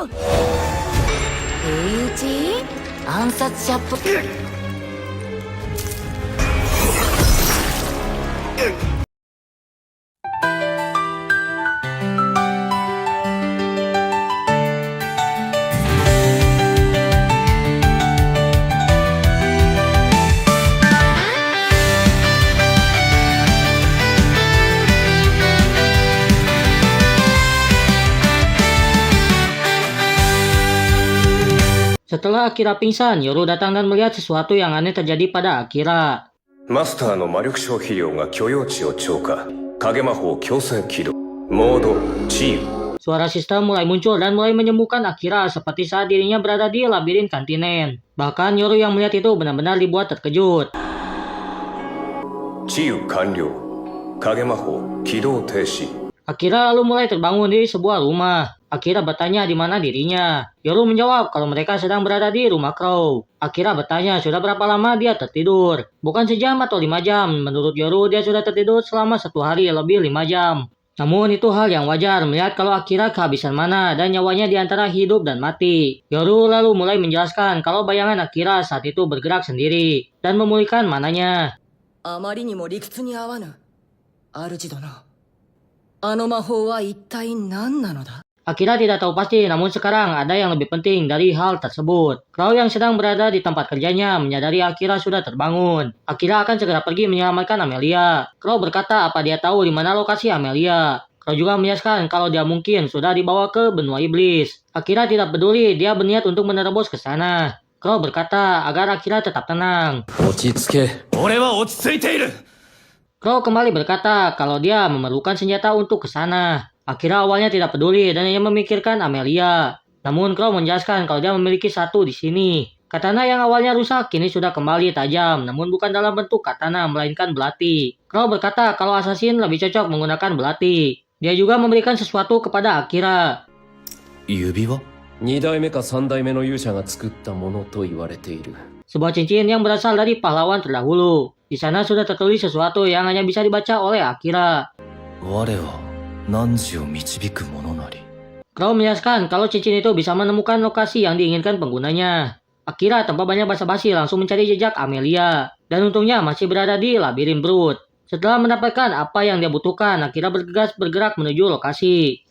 よ。不意打ち暗殺者っぽく。Setelah Akira pingsan, Yoru datang dan melihat sesuatu yang aneh terjadi pada Akira. マスターの魔力消費量が許容値を超過。影魔法強制起動。モードチーム。 Suara sistem mulai muncul dan mulai menyembuhkan Akira seperti saat dirinya berada di labirin kontinen. Bahkan Yoru yang melihat itu benar-benar dibuat terkejut. 治癒完了。影魔法起動停止。 Akira lalu mulai terbangun di sebuah rumah. Akira bertanya di mana dirinya. Yoru menjawab kalau mereka sedang berada di rumah Crow. Akira bertanya sudah berapa lama dia tertidur. Bukan sejam atau 5 jam. Menurut Yoru dia sudah tertidur selama 1 hari lebih 5 jam. Namun itu hal yang wajar melihat kalau Akira kehabisan mana dan nyawanya di antara hidup dan mati. Yoru lalu mulai menjelaskan kalau bayangan Akira saat itu bergerak sendiri dan memulihkan mananya. あまりにも理屈に合わぬ。主殿、あの魔法は一体何なのだ？ Akira tidak tahu pasti, namun sekarang ada yang lebih penting dari hal tersebut. Crow yang sedang berada di tempat kerjanya menyadari Akira sudah terbangun. Akira akan segera pergi menyelamatkan Amelia. Crow berkata apa dia tahu di mana lokasi Amelia. Crow juga menjelaskan kalau dia mungkin sudah dibawa ke benua iblis. Akira tidak peduli, dia berniat untuk menerobos ke sana. Crow berkata agar Akira tetap tenang. Crow kembali berkata kalau dia memerlukan senjata untuk ke sana. Akira awalnya tidak peduli dan hanya memikirkan Amelia. Namun Crow menjelaskan kalau dia memiliki satu di sini. Katana yang awalnya rusak kini sudah kembali tajam, namun bukan dalam bentuk katana melainkan belati. Crow berkata kalau assassin lebih cocok menggunakan belati. Dia juga memberikan sesuatu kepada Akira. 指輪 ?2 代目か3代目の勇者が作ったものと言われている。 Sebuah cincin yang berasal dari pahlawan terdahulu. Di sana sudah tertulis sesuatu yang hanya bisa dibaca oleh Akira. 我は汝を導く者なり。 Crow menjelaskan kalau cincin itu bisa menemukan lokasi yang diinginkan penggunanya. Akira tanpa banyak basa-basi langsung mencari jejak Amelia. Dan untungnya masih berada di labirin Brood. Setelah mendapatkan apa yang dia butuhkan, Akira bergegas bergerak menuju lokasi.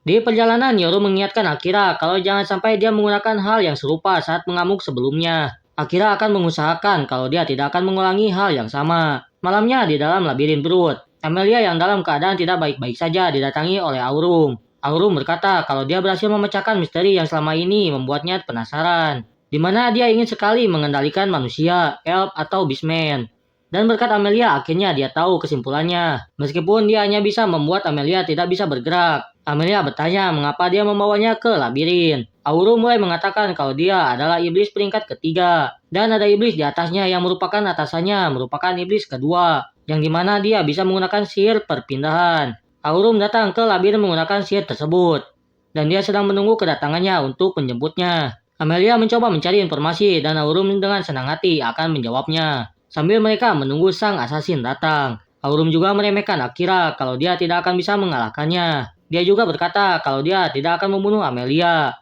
Di perjalanan, Yoru mengingatkan Akira kalau jangan sampai dia menggunakan hal yang serupa saat mengamuk sebelumnya. Akira akan mengusahakan kalau dia tidak akan mengulangi hal yang sama. Malamnya di dalam labirin Brood, Amelia yang dalam keadaan tidak baik-baik saja didatangi oleh Aurum. Aurum berkata kalau dia berhasil memecahkan misteri yang selama ini membuatnya penasaran. Di mana dia ingin sekali mengendalikan manusia, elf atau beastman. Dan berkat Amelia akhirnya dia tahu kesimpulannya. Meskipun dia hanya bisa membuat Amelia tidak bisa bergerak. Amelia bertanya mengapa dia membawanya ke labirin. Aurum mulai mengatakan kalau dia adalah iblis peringkat ketiga. Dan ada iblis di atasnya yang merupakan atasannya merupakan iblis kedua. Yang dimana dia bisa menggunakan sihir perpindahan. Aurum datang ke labirin menggunakan sihir tersebut. Dan dia sedang menunggu kedatangannya untuk menjemputnya. Amelia mencoba mencari informasi dan Aurum dengan senang hati akan menjawabnya. Sambil mereka menunggu sang assassin datang. Aurum juga meremehkan Akira kalau dia tidak akan bisa mengalahkannya. Dia juga berkata kalau dia tidak akan membunuh Amelia.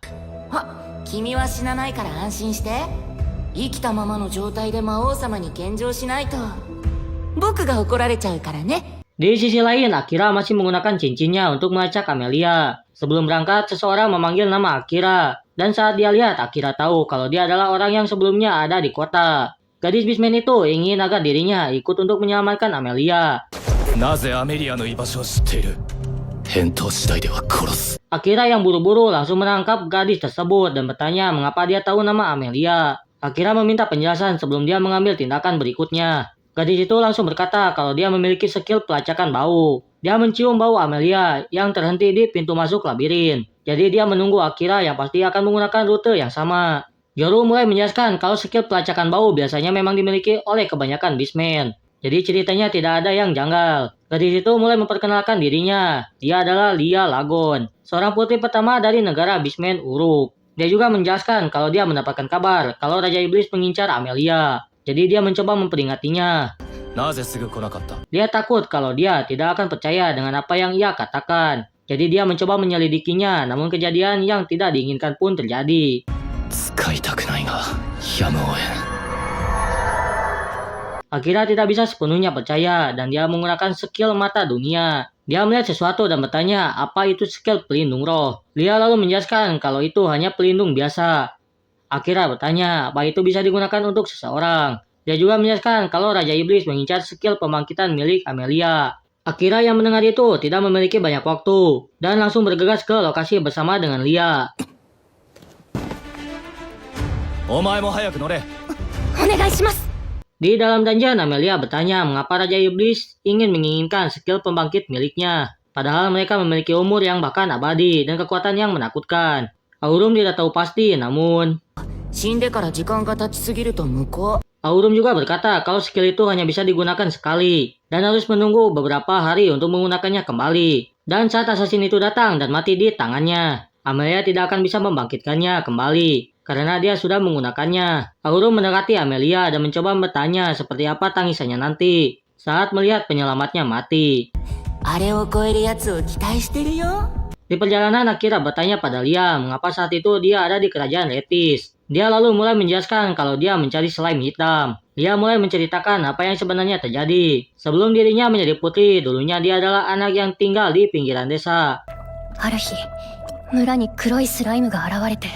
君は死なないから安心して。生きたままの状態で魔王様に献上しないと僕が怒られちゃうからね。 Di sisi lain, Akira masih menggunakan cincinnya untuk melacak Amelia. Sebelum berangkat, seseorang memanggil nama Akira. Dan saat dia lihat, Akira tahu kalau dia adalah orang yang sebelumnya ada di kota. Gadis Beastman itu ingin agar dirinya ikut untuk menyelamatkan Amelia. Akira yang buru-buru langsung menangkap gadis tersebut dan bertanya mengapa dia tahu nama Amelia. Akira meminta penjelasan sebelum dia mengambil tindakan berikutnya. Gadis itu langsung berkata kalau dia memiliki skill pelacakan bau. Dia mencium bau Amelia yang terhenti di pintu masuk labirin. Jadi dia menunggu Akira yang pasti akan menggunakan rute yang sama. Yoru mulai menjelaskan kalau skill pelacakan bau biasanya memang dimiliki oleh kebanyakan beastman. Jadi ceritanya tidak ada yang janggal. Gadis itu mulai memperkenalkan dirinya. Dia adalah Lia Lagon, seorang putri pertama dari negara beastman Uruk. Dia juga menjelaskan kalau dia mendapatkan kabar kalau Raja Iblis mengincar Amelia. Jadi dia mencoba memperingatinya. Dia takut kalau dia tidak akan percaya dengan apa yang ia katakan. Jadi dia mencoba menyelidikinya, namun kejadian yang tidak diinginkan pun terjadi. 使いたくないがやむを得ん。 Akira tidak bisa sepenuhnya percaya dan dia menggunakan skill mata dunia. Dia melihat sesuatu dan bertanya apa itu skill pelindung roh. Lia lalu menjelaskan kalau itu hanya pelindung biasa. Akira bertanya apa itu bisa digunakan untuk seseorang. Dia juga menjelaskan kalau Raja Iblis mengincar skill pembangkitan milik Amelia. Akira yang mendengar itu tidak memiliki banyak waktu dan langsung bergegas ke lokasi bersama dengan Lia. お前も早く乗れ。お願いします。 Di dalam dungeon, Amelia bertanya mengapa Raja Iblis ingin menginginkan skill pembangkit miliknya. Padahal mereka memiliki umur yang bahkan abadi dan kekuatan yang menakutkan. Aurum tidak tahu pasti, namun 死んでから時間が経ちすぎると無効。 Aurum juga berkata kalau skill itu hanya bisa digunakan sekali dan harus menunggu beberapa hari untuk menggunakannya kembali. Dan saat assassin itu datang dan mati di tangannya, Amelia tidak akan bisa membangkitkannya kembali karena dia sudah menggunakannya. Aurum mendekati Amelia dan mencoba bertanya seperti apa tangisannya nanti saat melihat penyelamatnya mati. あれを超えるやつを期待してるよ。 Di perjalanan, Akira bertanya pada Lia mengapa saat itu dia ada di kerajaan Letis. Dia lalu mulai menjelaskan kalau dia mencari slime hitam. Lia mulai menceritakan apa yang sebenarnya terjadi. Sebelum dirinya menjadi putri, dulunya dia adalah anak yang tinggal di pinggiran desa. ある日、村に黒いスライムが現れて、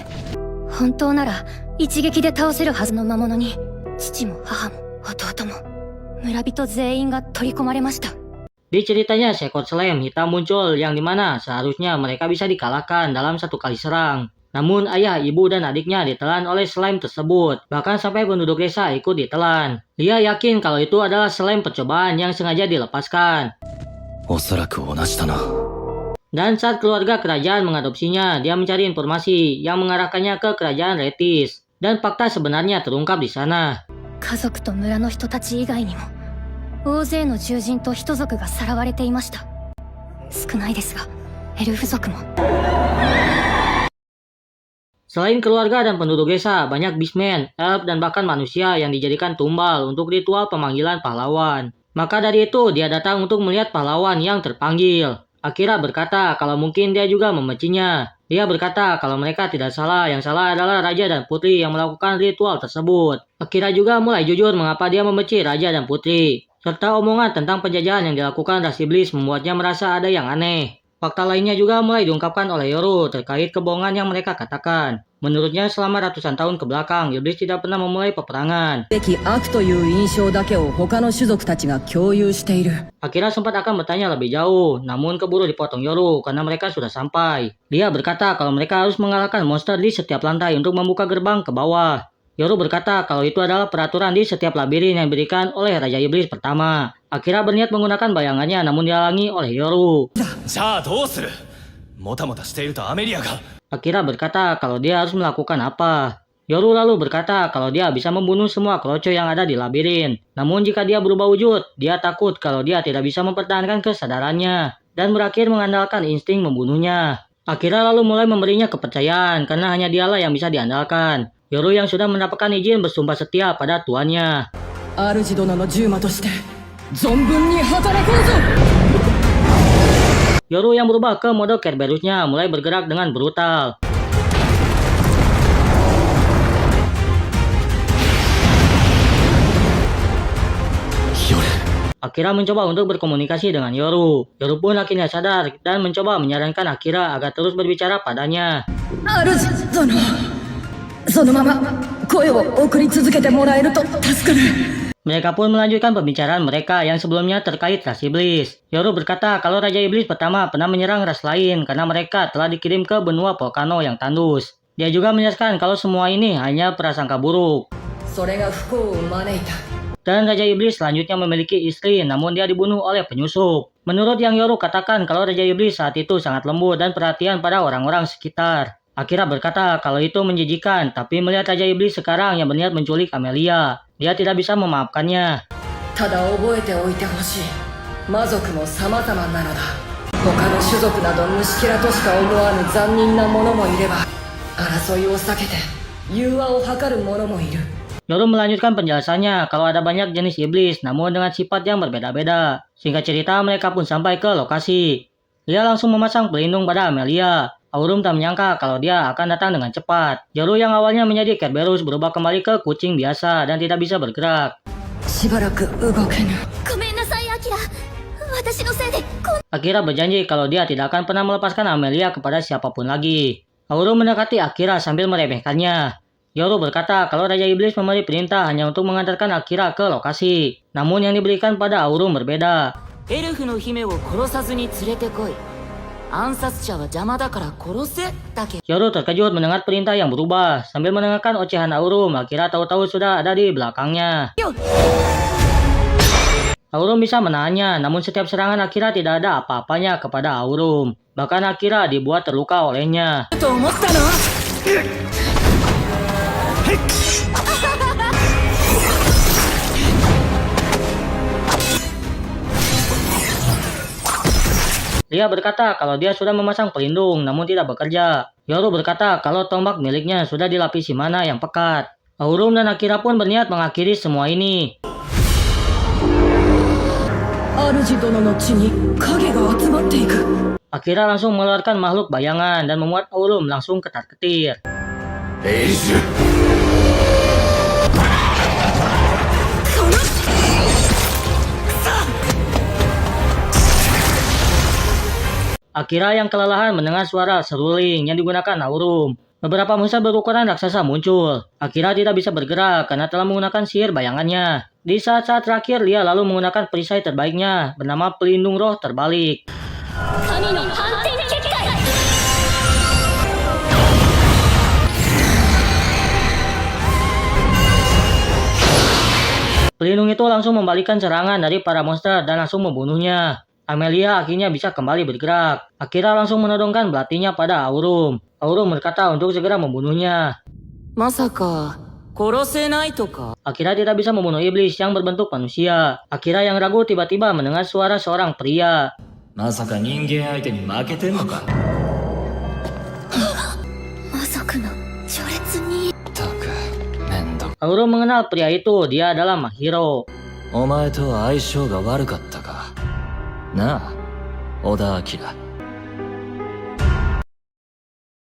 本当なら一撃で倒せるはずの魔物に、父も母も弟も村人全員が取り込まれました。 Di ceritanya, seekor slime hitam muncul yang dimana seharusnya mereka bisa dikalahkan dalam satu kali serang. Namun ayah, ibu, dan adiknya ditelan oleh slime tersebut. Bahkan sampai penduduk desa ikut ditelan. Dia yakin kalau itu adalah slime percobaan yang sengaja dilepaskan. おそらく同じだな。 Dan saat keluarga kerajaan mengadopsinya, dia mencari informasi yang mengarahkannya ke kerajaan Letis. Dan fakta sebenarnya terungkap di sana. 家族と村の人たち以外にも、大勢の獣人と人族がさらわれていました。少ないですが、エルフ族も。 Selain keluarga dan penduduk desa, banyak beastmen, elf, dan bahkan manusia yang dijadikan tumbal untuk ritual pemanggilan pahlawan. Maka dari itu, dia datang untuk melihat pahlawan yang terpanggil. Akira berkata kalau mungkin dia juga membencinya. Dia berkata kalau mereka tidak salah, yang salah adalah raja dan putri yang melakukan ritual tersebut. Akira juga mulai jujur mengapa dia membenci raja dan putri. Serta omongan tentang penjajahan yang dilakukan Ras Iblis membuatnya merasa ada yang aneh. Fakta lainnya juga mulai diungkapkan oleh Yoru terkait kebohongan yang mereka katakan. Menurutnya selama ratusan tahun ke belakang, Iblis tidak pernah memulai peperangan. べき悪という印象だけを他の種族たちが共有している。 Akira sempat akan bertanya lebih jauh, namun keburu dipotong Yoru karena mereka sudah sampai. Dia berkata kalau mereka harus mengalahkan monster di setiap lantai untuk membuka gerbang ke bawah. Yoru berkata kalau itu adalah peraturan di setiap labirin yang diberikan oleh Raja Iblis pertama. Akira berniat menggunakan bayangannya namun dihalangi oleh Yoru. じゃあどうする。もたもたしているとアメリアが。 Akira berkata kalau dia harus melakukan apa. Yoru lalu berkata kalau dia bisa membunuh semua kroco yang ada di labirin. Namun jika dia berubah wujud, dia takut kalau dia tidak bisa mempertahankan kesadarannya dan berakhir mengandalkan insting membunuhnya. Akira lalu mulai memberinya kepercayaan karena hanya dialah yang bisa diandalkan. Yoru yang sudah mendapatkan izin bersumpah setia pada tuannya. 主殿の従馬として存分に働こうぞ。 Yoru yang berubah ke mode Kerberusnya mulai bergerak dengan brutal. Akira mencoba untuk berkomunikasi dengan Yoru. Yoru pun akhirnya sadar dan mencoba menyarankan Akira agar terus berbicara padanya. 主殿、そのまま声を送り続けてもらえると助かる。 Mereka pun melanjutkan pembicaraan mereka yang sebelumnya terkait ras iblis. Yoru berkata kalau Raja Iblis pertama pernah menyerang ras lain karena mereka telah dikirim ke benua volcano yang tandus. Dia juga menjelaskan kalau semua ini hanya prasangka buruk. それが不幸を招いた。 Dan Raja Iblis selanjutnya memiliki istri namun dia dibunuh oleh penyusup. Menurut yang Yoru katakan kalau Raja Iblis saat itu sangat lembut dan perhatian pada orang-orang sekitar. Akira berkata kalau itu menjijikan, tapi melihat Raja Iblis sekarang yang berniat menculik Amelia, dia tidak bisa memaafkannya. ただ覚えておいてほしい。魔族も様々なのだ。他の種族など虫けらとしか思わぬ残忍な者もいれば、争いを避けて融和を図る者もいる。 Yoru melanjutkan penjelasannya kalau ada banyak jenis iblis namun dengan sifat yang berbeda-beda. Singkat cerita mereka pun sampai ke lokasi. Dia langsung memasang pelindung pada Amelia. Aurum tak menyangka kalau dia akan datang dengan cepat. Yoru yang awalnya menjadi Kerberos berubah kembali ke kucing biasa dan tidak bisa bergerak. しばらく動けぬ。ごめんなさいアキラ、私のせいでAkira berjanji kalau dia tidak akan pernah melepaskan Amelia kepada siapapun lagi. Aurum mendekati Akira sambil meremehkannya. Yoru berkata kalau Raja Iblis memberi perintah hanya untuk mengantarkan Akira ke lokasi. Namun yang diberikan pada Aurum berbeda. エルフの姫を殺さずに連れてこい。暗殺者は邪魔だから殺せだけ。 Yoru terkejut mendengar perintah yang berubah. Sambil mendengarkan ocehan Aurum, Akira tahu-tahu sudah ada di belakangnya. Aurum bisa menahannya, namun setiap serangan Akira tidak ada apa-apanya kepada Aurum. Bahkan Akira dibuat terluka olehnya. と思ったの？ Dia berkata kalau dia sudah memasang pelindung namun tidak bekerja. Yoru berkata kalau tombak miliknya sudah dilapisi mana yang pekat. Aurum dan Akira pun berniat mengakhiri semua ini. 主殿の地に影が集まっていく。 Akira langsung mengeluarkan makhluk bayangan dan membuat Aurum langsung ketar-ketir. エイジュ Akira yang kelelahan mendengar suara seruling yang digunakan Aurum. Beberapa musuh berukuran raksasa muncul. Akira tidak bisa bergerak karena telah menggunakan sihir bayangannya. Di saat-saat terakhir, dia lalu menggunakan perisai terbaiknya bernama pelindung roh terbalik. 神の反転結界。 Pelindung itu langsung membalikkan serangan dari para monster dan langsung membunuhnya. Amelia akhirnya bisa kembali bergerak. Akira langsung menodongkan belatinya pada Aurum. Aurum berkata untuk segera membunuhnya. まさか殺せないとか。 Akira tidak bisa membunuh iblis yang berbentuk manusia. Akira yang ragu tiba-tiba mendengar suara seorang pria. まさか人間相手に負けてんのか。魔族の序列に。ったくめんど。 Aurum mengenal pria itu, dia adalah Mahiro. お前とは相性が悪かったか。なあ、小田明。